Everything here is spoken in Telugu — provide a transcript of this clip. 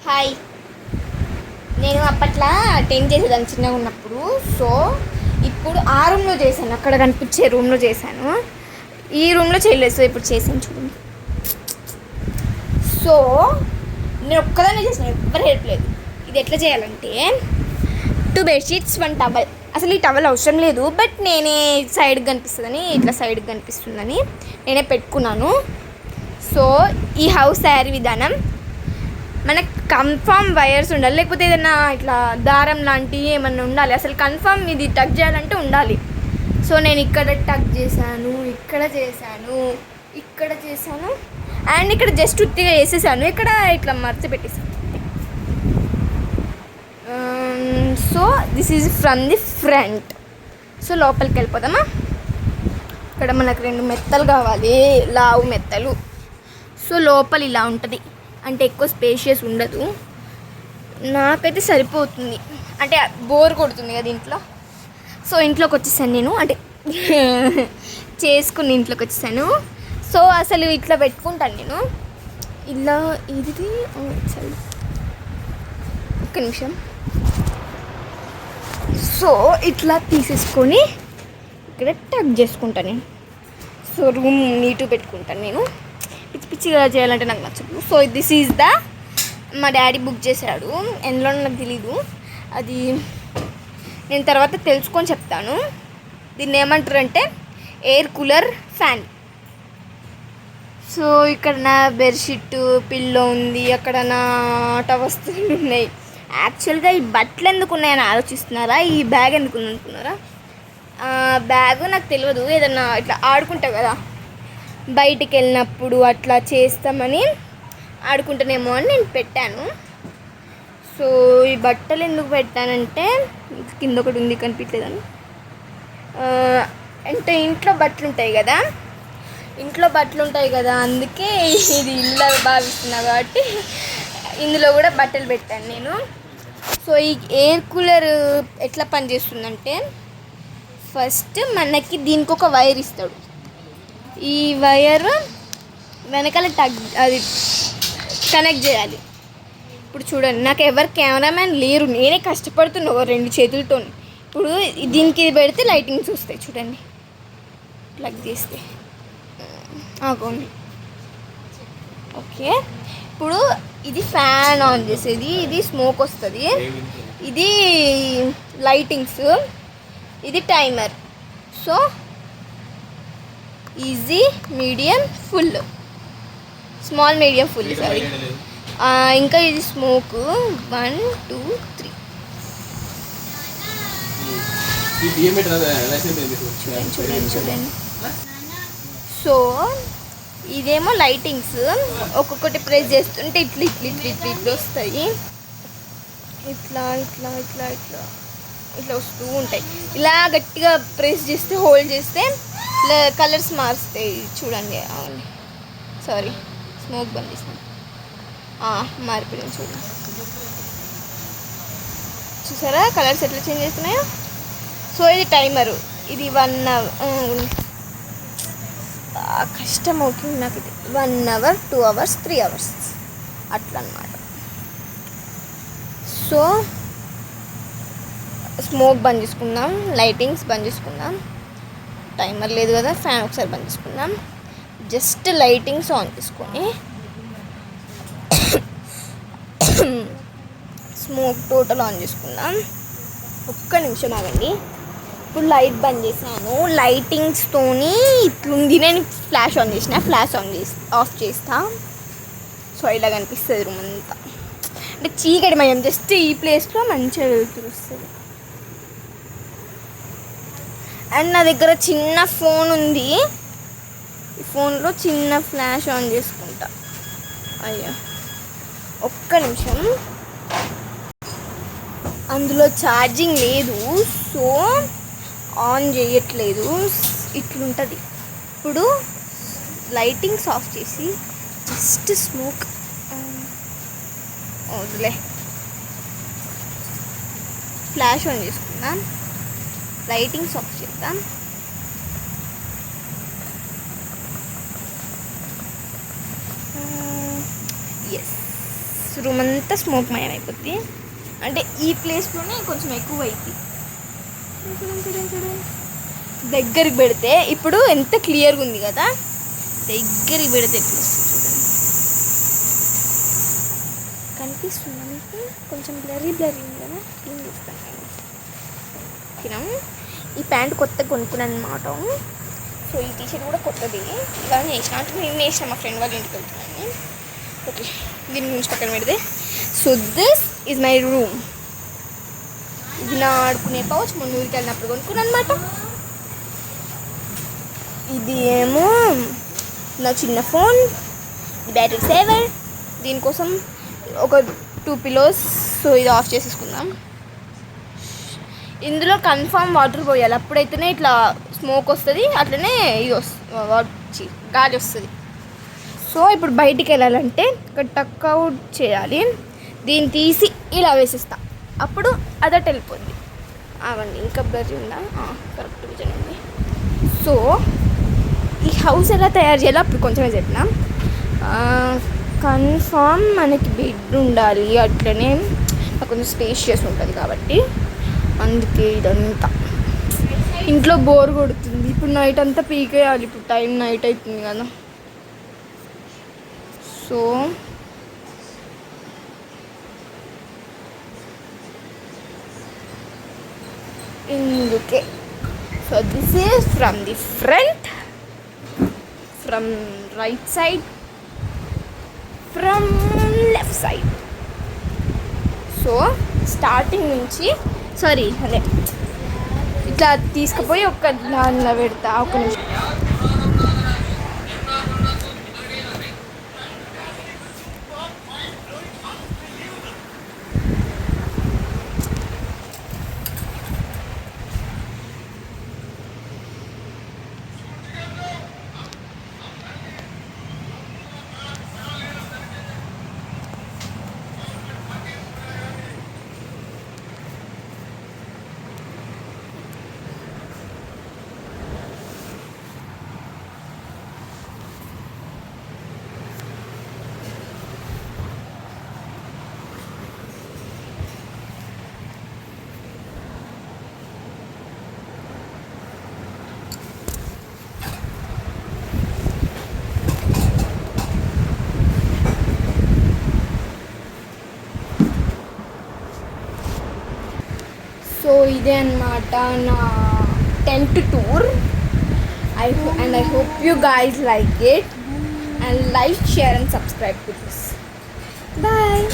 హాయ్. నేను అప్పట్లో అటెండ్ చేసేదాన్ని చిన్నగా ఉన్నప్పుడు. సో ఇప్పుడు ఆ రూమ్లో చేశాను, అక్కడ కనిపించే రూమ్లో చేశాను. ఈ రూమ్లో చేయలేదు. సో ఇప్పుడు చేశాను చూడండి. సో నేను ఒక్కదాన్నే చేసాను, ఎవ్వరు హెల్ప్ లేదు. ఇది ఎట్లా చేయాలంటే 2 బెడ్షీట్స్ 1 టవల్. అసలు ఈ టవల్ అవసరం లేదు, బట్ నేనే సైడ్కి కనిపిస్తుందని, ఇట్లా సైడ్కి కనిపిస్తుందని నేనే పెట్టుకున్నాను. సో ఈ హౌస్ తయారీ విధానం, మనకు కన్ఫామ్ వైర్స్ ఉండాలి, లేకపోతే ఏదైనా ఇట్లా దారం లాంటివి ఏమన్నా ఉండాలి. అసలు కన్ఫామ్ ఇది టక్ చేయాలంటే ఉండాలి. సో నేను ఇక్కడ టక్ చేశాను, ఇక్కడ చేశాను, ఇక్కడ చేశాను, అండ్ ఇక్కడ జస్ట్ ఉత్తిగా వేసేసాను, ఇక్కడ ఇట్లా మర్చి పెట్టేసాను. So this is from the front. So లోపలికి వెళ్ళిపోదామా. ఇక్కడ మనకు 2 మెత్తలు కావాలి, లావు మెత్తలు. సో లోపల ఇలా ఉంటుంది, అంటే ఎక్కువ స్పేషియస్ ఉండదు. నాకైతే సరిపోతుంది, అంటే బోర్ కొడుతుంది కదా ఇంట్లో. సో ఇంట్లోకి వచ్చేసాను నేను, అంటే చేసుకుని ఇంట్లోకి వచ్చేసాను. సో అసలు ఇట్లా పెట్టుకుంటాను నేను, ఇలా. ఇది సరే ఒక్క నిమిషం. సో ఇట్లా తీసేసుకొని ఇక్కడ టక్ చేసుకుంటాను నేను. సో రూమ్ నీట్గా పెట్టుకుంటాను నేను. పిచ్చి పిచ్చిగా చేయాలంటే నాకు నచ్చదు. సో దిస్ ఈజ్ ద, మా డాడీ బుక్ చేశాడు, ఎందులో నాకు తెలీదు. అది నేను తర్వాత తెలుసుకొని చెప్తాను. దీన్ని ఏమంటారు అంటే ఎయిర్ కూలర్ ఫ్యాన్. సో ఇక్కడ నా బెడ్షీట్ పిల్లో ఉంది, అక్కడ నా ఆట వస్తువులు ఉన్నాయి. యాక్చువల్గా ఈ బట్టలు ఎందుకు ఉన్నాయని ఆలోచిస్తున్నారా, ఈ బ్యాగ్ ఎందుకు ఉంది అనుకున్నారా? బ్యాగ్ నాకు తెలియదు, ఏదన్నా ఇట్లా ఆడుకుంటా కదా బయటికి వెళ్ళినప్పుడు అట్లా చేస్తామని, ఆడుకుంటానేమో అని నేను పెట్టాను. సో ఈ బట్టలు ఎందుకు పెట్టానంటే, కింద ఒకటి ఉంది కనిపించలేదని, అంటే ఇంట్లో బట్టలు ఉంటాయి కదా, అందుకే ఇది ఇల్లు భావిస్తున్నా కాబట్టి ఇందులో కూడా బట్టలు పెట్టాను నేను. సో ఈ ఎయిర్ కూలర్ ఎట్లా పనిచేస్తుందంటే, ఫస్ట్ మనకి దీనికి ఒక వైర్ ఇస్తాడు. ఈ వైర్ వెనకాల అది కనెక్ట్ చేయాలి. ఇప్పుడు చూడండి, నాకు ఎవరు కెమెరామ్యాన్ లేరు, నేనే కష్టపడుతున్నా 2 చేతులతో. ఇప్పుడు దీనికి పెడితే లైటింగ్స్ వస్తాయి చూడండి, ప్లగ్ చేస్తే ఆగోండి. ఓకే, ఇప్పుడు ఇది ఫ్యాన్ ఆన్ చేసేది, ఇది స్మోక్ వస్తుంది, ఇది లైటింగ్స్, ఇది timer. So easy, medium, full, small, medium, full, sorry. ఇంకా ఇది స్మోక్ 1 2 3. చూడండి. సో ఇదేమో లైటింగ్స్, ఒక్కొక్కటి ప్రెస్ చేస్తుంటే ఇట్లా వస్తాయి, ఇట్లా వస్తూ ఉంటాయి. ఇలా గట్టిగా ప్రెస్ చేస్తే, హోల్డ్ చేస్తే ఇలా కలర్స్ మారుస్తాయి చూడండి. సారీ, స్మోక్ బంద్ చేసాను, మారిపోయింది చూడండి. చూసారా కలర్స్ ఎట్లా చేంజ్ చేస్తున్నాయో. సో ఇది టైమరు, ఇది 1 అవర్. కష్టం అవుతుంది నాకు ఇది. 1 అవర్, 2 అవర్స్, 3 అవర్స్ అట్లా అన్నమాట. సో స్మోక్ బంద్ చేసుకుందాం, లైటింగ్స్ బంద్ చేసుకుందాం, టైమర్ లేదు కదా, ఫ్యాన్ ఒకసారి బంద్ చేసుకుందాం. జస్ట్ లైటింగ్స్ ఆన్ చేసుకొని స్మోక్ టోటల్ ఆన్ చేసుకుందాం. ఒక్క నిమిషం ఆగండి. ఇప్పుడు లైట్ బంద్ చేశాను, లైటింగ్స్తోని ఇట్లుంది. నేను ఫ్లాష్ ఆన్ చేసిన, ఫ్లాష్ ఆఫ్ చేస్తా. సో ఇలా కనిపిస్తుంది రూమ్ అంతా, అంటే చీకటి మయం. జస్ట్ ఈ ప్లేస్లో మంచిగా వెళ్తురు వస్తుంది. అండ్ నా దగ్గర చిన్న ఫోన్ ఉంది, ఈ ఫోన్లో చిన్న ఫ్లాష్ ఆన్ చేసుకుంటా. అయ్యో ఒక్క నిమిషం, అందులో ఛార్జింగ్ లేదు, సో ఆన్ చేయట్లేదు. ఇట్లుంటుంది. ఇప్పుడు లైటింగ్స్ ఆఫ్ చేసి జస్ట్ స్మోక్ వదిలే, ఫ్లాష్ ఆన్ చేసుకుందాం, లైటింగ్స్ ఆఫ్ చేద్దాం. ఎస్, రూమ్ అంతా స్మోక్ మయం అయిపోద్ది. అంటే ఈ ప్లేస్లోనే కొంచెం ఎక్కువ అవుతుంది. దగ్గరికి పెడితే ఇప్పుడు ఎంత క్లియర్గా ఉంది కదా, దగ్గరికి పెడితే కనిపిస్తుంది మీకు, కొంచెం బ్లరీ ఉంది కదా, క్లీన్ చేస్తాను. ఈ ప్యాంట్ కొత్తగా కొనుక్కున్నాను అనమాట. సో ఈ టీషర్ట్ కూడా కొత్తది, ఇవన్నీ వేసిన అంటే నేను వేసిన మా ఫ్రెండ్ వాళ్ళ ఇంటికి వెళ్తున్నాను. ఓకే, దీని నుంచి పక్కన పెడితే, so this is my room. ఇది నా ఆడుకునే పౌచ్, మొన్న ఊరికి వెళ్ళినప్పుడు కొనుక్కున్నాను అనమాట. ఇది ఏమో నా చిన్న ఫోన్, బ్యాటరీ సేవర్. దీనికోసం ఒక 2 పిల్లోస్. సో ఇది ఆఫ్ చేసేసుకుందాం. ఇందులో కన్ఫామ్ వాటర్ పోయాలి, అప్పుడైతేనే ఇట్లా స్మోక్ వస్తుంది, అట్లనే ఇది గాలి వస్తుంది. సో ఇప్పుడు బయటికి వెళ్ళాలంటే ఇక్కడ టక్ అవుట్ చేయాలి, దీన్ని తీసి ఇలా వేసేస్తా, అప్పుడు అదట్ వెళ్ళిపోద్ది. అవండి ఇంకా బ్లర్ ఉందా, కరెక్ట్ విజన్ ఉంది. సో ఈ హౌస్ ఎలా తయారు చేయాలో అప్పుడు కొంచెమే చెప్పిన. కన్ఫామ్ మనకి బెడ్ ఉండాలి, అట్లనే కొంచెం స్పేషియస్ ఉంటుంది కాబట్టి అందుకే ఇదంతా. ఇంట్లో బోర్ కొడుతుంది, ఇప్పుడు నైట్ అంతా పీకేయాలి, ఇప్పుడు టైం నైట్ అవుతుంది కదా. సో ఇందుకే. So this is from the front, from right side, from left side. So starting నుంచి అదే ఇట్లా తీసుకుపోయి ఒక దానిలో పెడతా. ఒక నిమిషం. సో ఇదే అన్నమాట నా tent tour. I hope you guys like it, and like, share and subscribe to this. Bye.